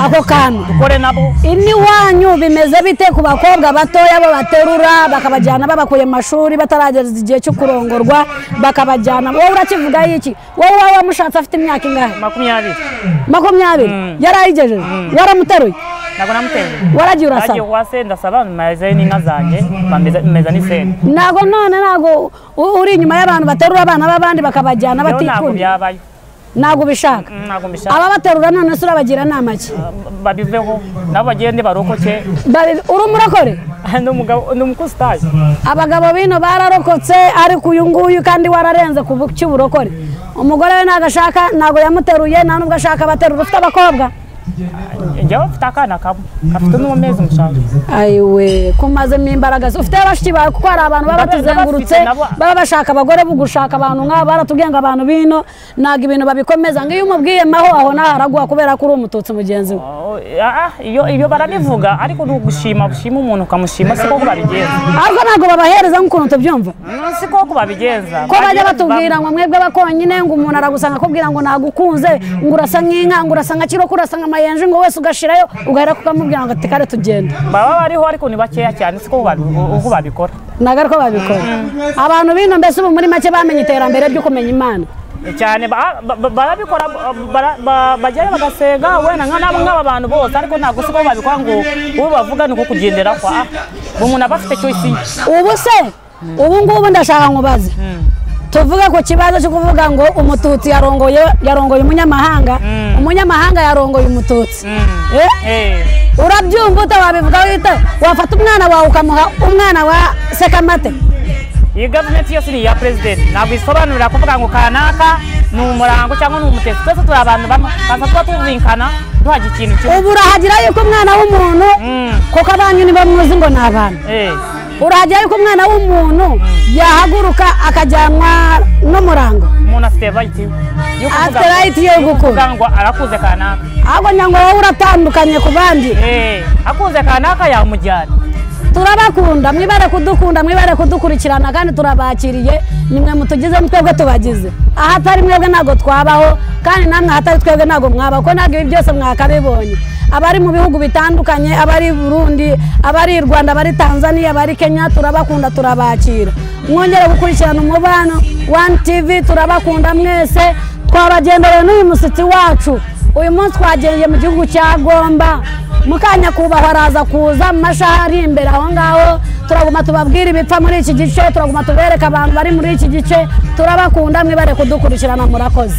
ako kantu dukore nabo ini wanyu bimeze bite ku bakobwa batoya bo baterura bakabajyana babakuye mu mashuri batarageza igihe cyo kurongorwa bakabajyana wowe urakivuga iki wowe wamushatse afite imyaka ingahe 20 yarayigejeje waramuteruye ntabwo namuteruye waragiye urasaba nagiye wasenda saba maze n'inka zanjye bameza n'isenda ntabwo none ntabwo uri inyuma y'abantu baterura abana b'abandi bakabajyana batikunda ntabwo bishaka aba baterura none se urabagira nama ki babiveho nabo bagende barokoke uri umurokore ni umukusitaje abagabo bino bararokotse ariko uyu nguyu kandi wararenze ku cy'uburokore umugore we ntabwo ashaka ntabwo yamuteruye nta nubwo ashaka abaterura ufite abakobwa njyewe ufite akana kamwe gafite n'umezi mushaka ayiwe kumazemo imbaraga ufite bashiki bawe kuko hari abantu baba batuzengurutse baba bashaka abagore bo gushaka abantu nk'aba baratubwiye ngo abantu bino ntabwo ibintu babikomeza ngo iyo umubwiye maho aho naho araguha kubera ko uri umututsi mugenzi we iyo barabivuga ariko ni ugushima umuntu ukamushima siko babigenza ariko ntabwo babahereza nk'ukuntu tubyumva siko babigenza ko bajya batubwira ngo mwebwe bakonyine ngo umuntu aragusanga akubwira ngo nagukunze ngo urasa nk'inka ngo urasa nka kiroko urasa nka mayenje ngo wese ugashirayo ugahera kukamubwira ngo tekare tugende baba bariho ariko ni bakeya cyane siko uko babikora ntabwo ariko babikora abantu bino mbese ubu muri make bamenye iterambere ryo kumenya Imana cyane barabikora bajyayo bagasenga wenda nk'aba bantu bose ariko ntabwo siko babikora ngo ubu bavuga ni uko kugendera kwa umuntu aba afite choice ubu se ubu ngubu ndashaka nkubaze tuvuge ku kibazo cyo kuvuga ngo umututsi yarongoye umunyamahanga yarongoye umututsi urabyumva utawabivuga wita wafata umwana wawe ukamuha umwana wa sekamate iyi gavumenti yose ni iya president ntabwo isobanurira kuvuga ngo kanaka ni umurango cyangwa ni umutesi twese turi abantu bamwe kaza tuba tuvinkana duhaje ikintu kimwe ubu urahagira yuko umwana w'umuntu kuko abanyu nibo muzi ngo ni abantu urahagira yuko umwana w'umuntu yahaguruka akajyanwa n'umurango umuntu afite right yo gukura ngo arakuze kanaka ahubwo nyango wowe uratandukanye ku bandi akuze kanaka yamujyana turabakunda mwibare kudukunda mwibare kudukurikirana kandi turabakiriye nimwe mutugize twebwe tubagize ahatari mwebwe ntago twabaho kandi namwe ahatari twebwe ntago mwabaho ko ntago ibi byose mwakabibonye abari mu bihugu bitandukanye abari Burundi abari Rwanda abari Tanzania abari Kenya turabakunda turabakira mwongere gukurikirana umubano One TV turabakunda mwese twabagendereye n'uyu musitsi wacu uyu munsi twagendeye mu gihugu cya Gomba mukanya kubahwa araza kuza mu masaha ari imbere aho ngaho turaguma tubabwira ibipfa muri iki gice turaguma tubereka abantu bari muri iki gice turabakunda mwibare kudukurikirana murakoze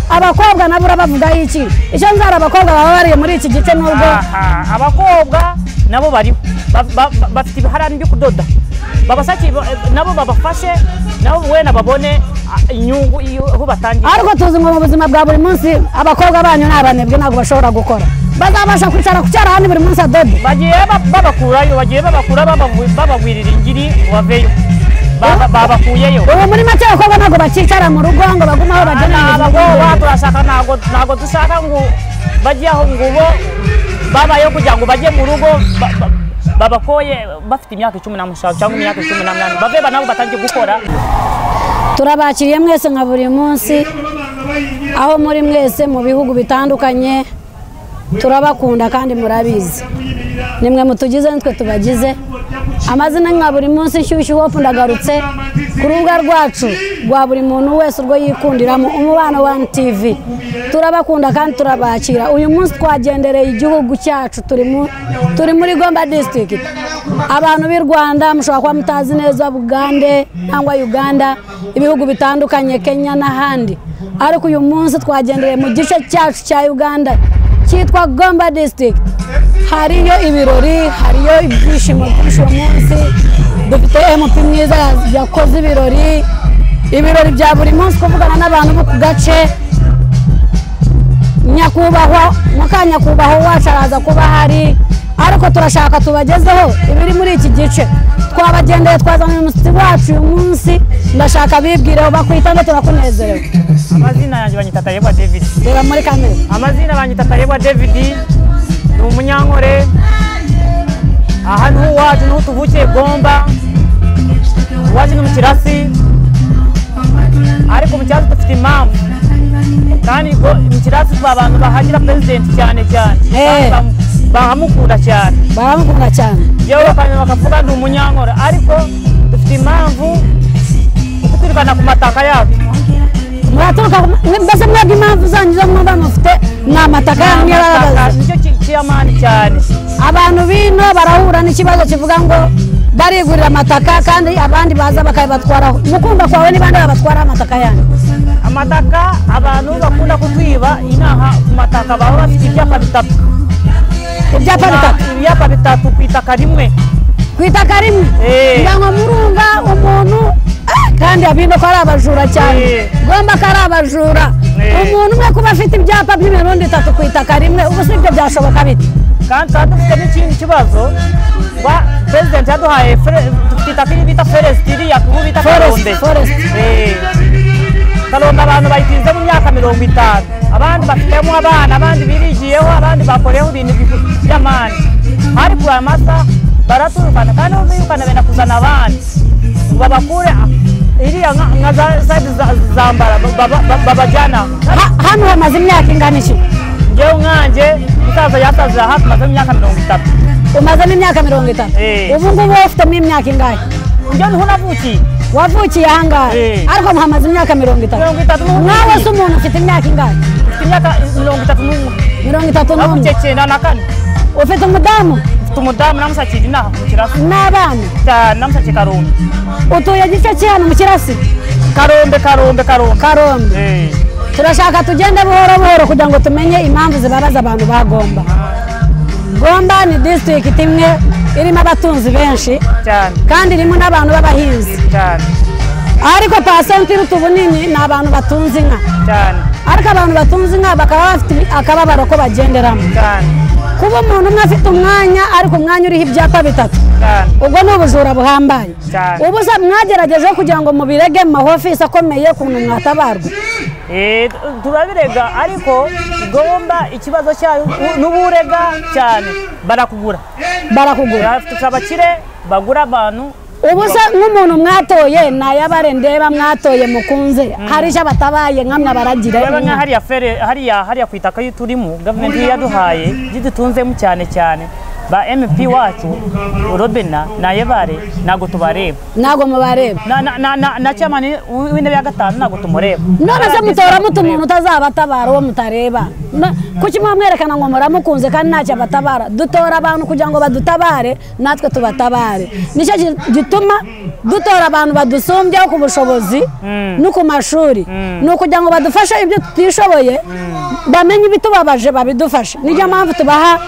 abakobwa nabo urabavuga iki icyo nzara abakobwa baba bari muri iki gice nubwo abakobwa nabo bari bafite ibiharani byo kudoda babasaki nabo babafashe nabo wena babone inyungu aho batangiye ariko tuzi ngo mu buzima bwa buri munsi abakobwa banyu n'abanebwe ntabwo bashobora gukora bazabasha kwicara ku cyarahani buri munsi adoda bagiye babakura babagwirira ingiri baveyo babakuyeyo ubu muri make abakobwa ntabwo bakicara mu rugo ngo bagume aho bagenda turashaka ntabwo dushaka ngo bajye aho ngubo babayo kugira ngo bajye mu rugo babakoye bafite imyaka 18 cyangwa imyaka 18 bave nabo batangiye gukora turabakiriye mwese nka buri munsi aho muri mwese mu bihugu bitandukanye turabakunda kandi murabizi nimwe mutugize nitwe tubagize amazina nka buri munsi Nshyushyu Hope ndagarutse ku rubuga rwacu rwa buri muntu wese urwo yikundiramo umubano One TV turabakunda kandi turabakira uyu munsi twagendereye igihugu cyacu turi muri Gomba district abantu b'i Rwanda mushobora kuba mutazi neza Bugande cyangwa Uganda ibihugu bitandukanye Kenya n'ahandi ariko uyu munsi twagendereye mu gice cyacu cya Uganda cyitwa Gomba district hariyo ibirori hariyo ibyishimo byinshi uwo munsi dufite MP mwiza yakoze ibirori bya buri munsi kuvugana n'abantu bo ku gace nyakubahwa mukanyakubahwa wacu araza kuba hari ariko turashaka tubagezeho ibiri muri iki gice twabagendeye twazanye umusitsi wacu uyu munsi ndashaka bibwireho bakwitanga turakunezerewe amazina yanjye banyita Tayebwa David reba muri kamera amazina banyita Tayebwa David ni umunyankore ahantu wacu n'utu tuvukiye Gomba waje no mu kirasi ariko mu cyazo dufite impamvu kandi ko Mukirasi twa abantu bahagira president cyane bahamukunda cyane yewe bakavuga ndi umunyankora ariko dufite impamvu kutirikana ku mataka yacu mwaturuka mbese mwebwe impamvu zanyu zo mwaba mufite ni amataka yanyu yarabaza nicyo kiyamani cyane abantu bino barahura n'ikibazo kivuga ngo barigurira amataka kandi abandi baza bakabatwaraho mukunda kwawe n'ibandi babatwara amataka yanyu amataka abantu bakunda kutwiba inaha ku mataka baba bafite ibyapa bitatu ku itaka rimwe ngo murumva umuntu kandi abino ko ari abajura cyane gomba ko ari abajura umuntu umwe kuba afite ibyapa by'imirundi 3 ku itaka rimwe ubu sibyo byashoboka bite kandi dufite n'ikindi kibazo wa president yaduhaye dufite itaka bita forestry yakubita Kalonda abantu bayitinze mu myaka 50 abandi bafitemo abana abandi birigiyeho abandi bakoreho ibintu by'amani hari kuri amasa baraturukana kandi biyukana benda kuzana abandi babakure iriya nka zambara babajyana hano hamaze imyaka ingana iki ngewe nkanje musaza yasaze hafi maze imyaka 30 umaze imyaka 30 ubu ngubu ufite imyaka ingahe njye ntunavukiye wavukiye ahangahe ariko muhamaze imyaka 30 nawe se umuntu ufite imyaka ingahe ufite imyaka 31 wavukiye 94 ufite umudamu namusakira inaha mu Kirasi n'abana cyane namusakira Karombe utuye gice ki hano mu Kirasi Karombe turashaka tugende buhoro kugira ngo tumenye impamvu zibabaza abantu bagomba Gomba ni district imwe irimo abatunzi benshi cyane kandi irimo n'abantu b'abahinzi cyane ariko pasenti y'utubunini ni abantu batunze inka cyane ariko abantu batunze inka bakaba bafite akababaro ko bagenderamo cyane kuba umuntu umwe afite umwanya ariko umwanya uriho ibyapa bitatu ubwo ni ubujura buhambaye ubu se mwagerageje kugira ngo mubirege mu mahofisi akomeye kuntu mwatabarwa turabirega ariko Gomba ikibazo cyayo n'uburega cyane barakugura bafite abakire bagura abantu ubu se nk'umuntu mwatoye nayabare ndeba mwatoye mukunze hari icyo batabaye nkamwe baragira hariya ku itaka y'uturimo government yaduhaye gidutunzemo cyane ba MP wacu Robena nayebare nago tubareba nago mubareba na cyamani w'intebe ya gatanu nago tumureba none se mutora umuntu utazabatabara uwo mutareba kuki mwamwerekana ngo muramukunze kandi ntacyo batabara dutora abantu kugira ngo badutabare natwe tubatabare nicyo gituma dutora abantu badusumbyeho ku bushobozi no ku mashuri ni ukugira ngo badufashe ibyo tutishoboye bamenye ibitubabaje babidufashe niyo mpamvu tubaha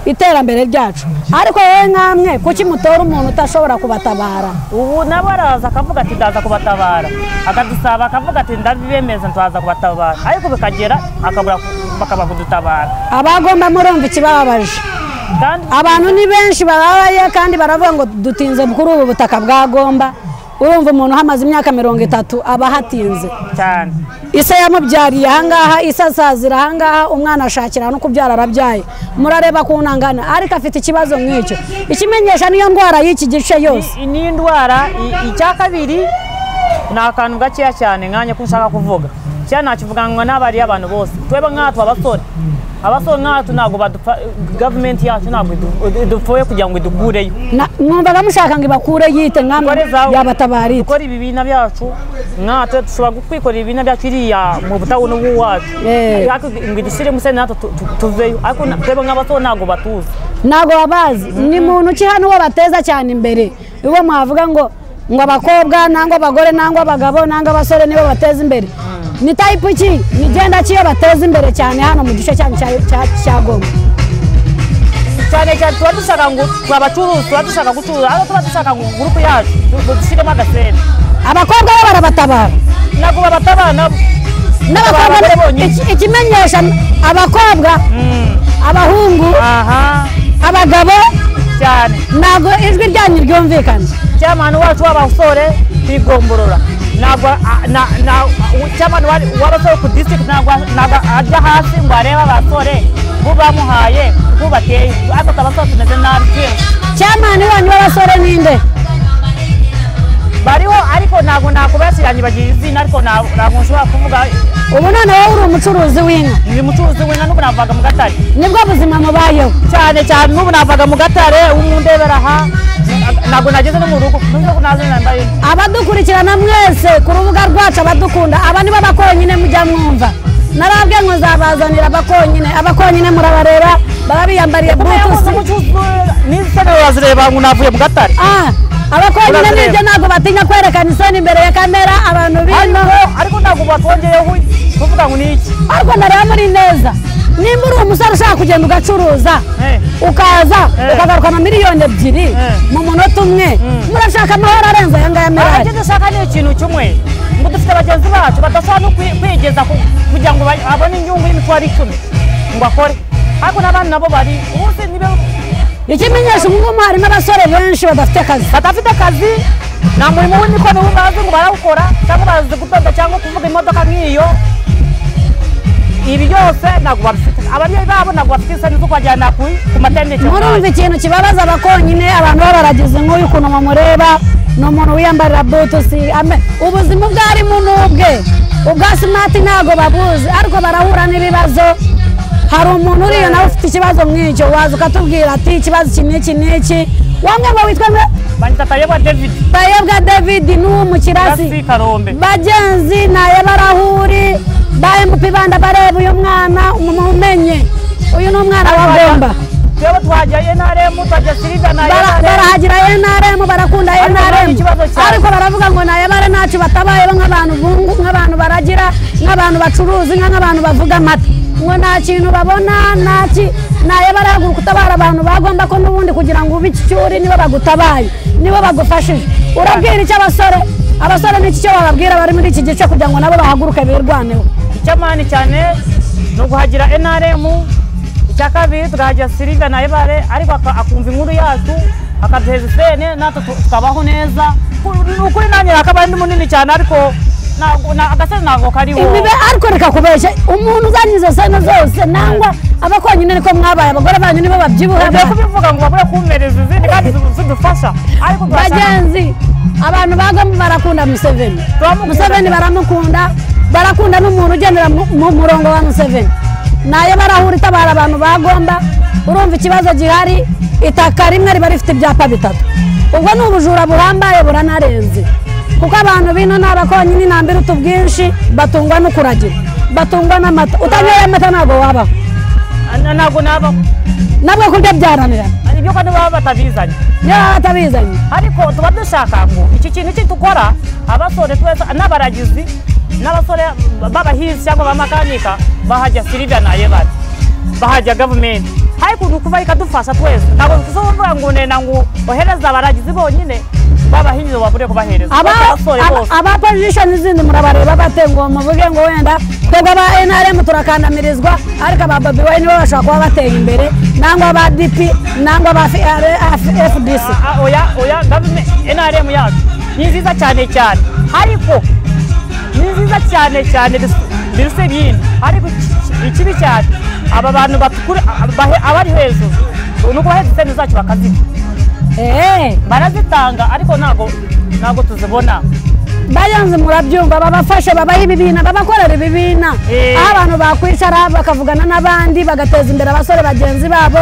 iterambere ryacu ariko wowe nkamwe kuki mutora umuntu utashobora kubatabara ubu nabo araza akavuga ati ndaza kubatabara akadusaba akavuga ati ndabibemeza nzaza kubatabara ariko bikagera akabura bakaba kudutabara abagomba murumva ikibabaje abantu ni benshi barabaye kandi baravuga ngo dutinze kuri ubu butaka bwa Gomba urumva umuntu hamaze imyaka 30 aba hatinze cyane isa yamubyariye ahangaha isa sazira ahangaha umwana ashakira no kubyara arabyaye murareba kunangana ariko afite ikibazo nk'icyo ikimenyesha niyo ndwara y'iki gice yose ni indwara icya kabiri nakantu gakeya cyane nkanye kushaka kuvuga cyane nakivuga ngo nabari abantu bose tweba nkatwa abasore nkatu nago badupfa government yacu nago idupfoye kugira ngo idukureyo mwumva bamushaka ngo ibakure yite nkamwe yabatabari ukora ibi bina byacu nkatwe dushobora kwikora ibi bina byacu iriya mu butawo n'uwacu ngo idushyire mu sene natwe tuveyo ariko tweba nk'abasore nago batuzi nago babazi ni muntu ki hano bateza cyane imbere ibo mwavuga ngo abakobwa nangwa abagore nangwa abagabo nangwa abasore nibo bateza imbere ni type ki ni genda kiyo bateza imbere cyane hano mu gice cya Gomba cyane tuba dushaka ngo abacuruzi tuba dushaka gucuruza aho tuba dushaka ngo groupe yacu dushyiremo agasene abakobwa bo barabatabara nago babatabara n'abakobwa ikimenyesha abakobwa abahungu abagabo cyane nago ijwi ryanyu ryumvikana cyamani wacu w'abasore kwigomborora nago cyamani w'abasore ku district nago ajya hasi ngo arebe abasore bubamuhaye bubateye ariko abasore tumeze nabi cyamani wanyu w'abasore ninde bariho ariko nago nakubasiranye bagira izina ariko ntabwo nshobora kuvuga ubu none wowe uri umucuruzi w'inka ni umucuruzi w'inka n'ubu navaga mu Gatare nibwo buzima mubayeho cyane n'ubu navaga mu Gatare umundebera aha ntabwo nageze no mu rugo nubwo naze nambaye abadukurikirana mwese ku rubuga rwacu abadukunda aba nibo bakonyine mujya mwumva narabwe ngo zabazanira abakonyine murabareba baba biyambariye bluetooth n'isene wazireba ngo navuye mu Gatare abakonyine nibyo ntabwo batinya kwerekana isoni imbere ya kamera abantu bino ariko ntabwo batongeyeho kuvuga ngo ni iki ariko nareba muri neza nimba uri umusore ushaka kugenda ugacuruza ukaza ukagaruka miliyoni 2 mu munota umwe murashaka amahoro arenze aya ngaya merari icyo dushaka ni ikintu kimwe ngo dufite bagenzi bacu badashobora no kwigeza kugira ngo abone inyungu y'imitwaro 10 ngo akore ariko n'abandi nabo bari ubuze nibe ikimenyesha ngo harimo abasore benshi badafite akazi nta murimo w'imikono bazi ngo barawukora cyangwa bazi gudoda cyangwa kuvuga imodoka nk'iyo ibi byose ntabwo babifite abariyo babo ntabwo bafite isoni zo kwajyana ku maternity murumva ikintu kibabaza abakonyine abantu baragize nk'uyu ukuntu mumureba ni umuntu wiyambarira bluetooth ubuzima bwarimo n'ubwe ubwa smart ntabwo babuzi ariko barahura n'ibibazo hari umuntu uriyo nawe ufite ikibazo nk'icyo waza ukatubwira ati ikibazo iki n'iki wamwe ngo witwa Tayebwa David n'umukirasi bagenzi naye barahuri MP banda bareba uyu mwana umumenye uyu ni umwana wa Gomba twebwe twagiye NRM twajya Sylvia naye barahagira NRM barakunda NRM ariko baravuga ngo naye bare ntacyo batabaye nk'abantu baragira nk'abantu bacuruza nk'abantu bavuga amata ngo nta kintu babona naye barahaguruka utabara abantu bagomba ko n'ubundi kugira ngo ube icyuri nibo bagutabaye nibo bagufashije urabwira icyo abasore n'iki cyo bababwira bari muri iki gice kugira ngo nabo bahaguruke birwaneho icyamani cyane no guhagira NRM icya kabiri tugahagira Sylvia naye bare ariko akumva inkuru yacu akaduheza isene natwe tukabaho neza ukuri nanjye akaba ndi munini cyane ariko agasene ntabwo kariho imibe ariko reka kubeshya umuntu uzanye izo sene zose nangwa abakonyine niko mwabaye abagore banyu nibo babyibuha bagiye kubivuga ngo babure kumereza izindi kandi zidufasha ariko bagenzi abantu bagomba barakunda Museveni barakunda n'umuntu ugendera mu murongo wa Museveni naye barahura itabara abantu bagomba urumva ikibazo gihari itaka rimwe riba rifite ibyapa 3 ubwo ni ubujura buhambaye buranarenze kuko abantu bino n'abakonyine nambira utubwinshi batungwa no kuragira batungwa n'amata utanyoye amata ntabwo wabaho ntabwo nabaho nabwo kurya byaranira ibyo kandi baba batabizanye ariko tuba dushaka ngo iki kintu dukora abasore twese n'abaragizi n'abasore b'abahinzi cyangwa b'amakanika bahajya Sylvia naye bari bahajya government ariko nukuva ikadufasha twese ntabwo tuzovuga ngo nena ngo ohereza abaragizi bonyine babahinzi babure kubahereza aba position zindi murabareba batengo muvuge ngo wenda twebwe aba NRM turakandamirizwa ariko aba Baby Wine nibo bashaka kuba bateye imbere nangwa aba DP nangwa aba FDC oya government NRM yacu ni nziza cyane ariko ni nziza cyane biruse bindi ariko ikibi cyane aba bantu batukura abari hejuru nuko baheze isene zacu bakazita barazitanga ariko ntago tuzibona bayanze murabyumva babafashe babaha ibibina babakorera ibibina aho abantu bakwicara bakavugana n'abandi bagateza imbere abasore bagenzi babo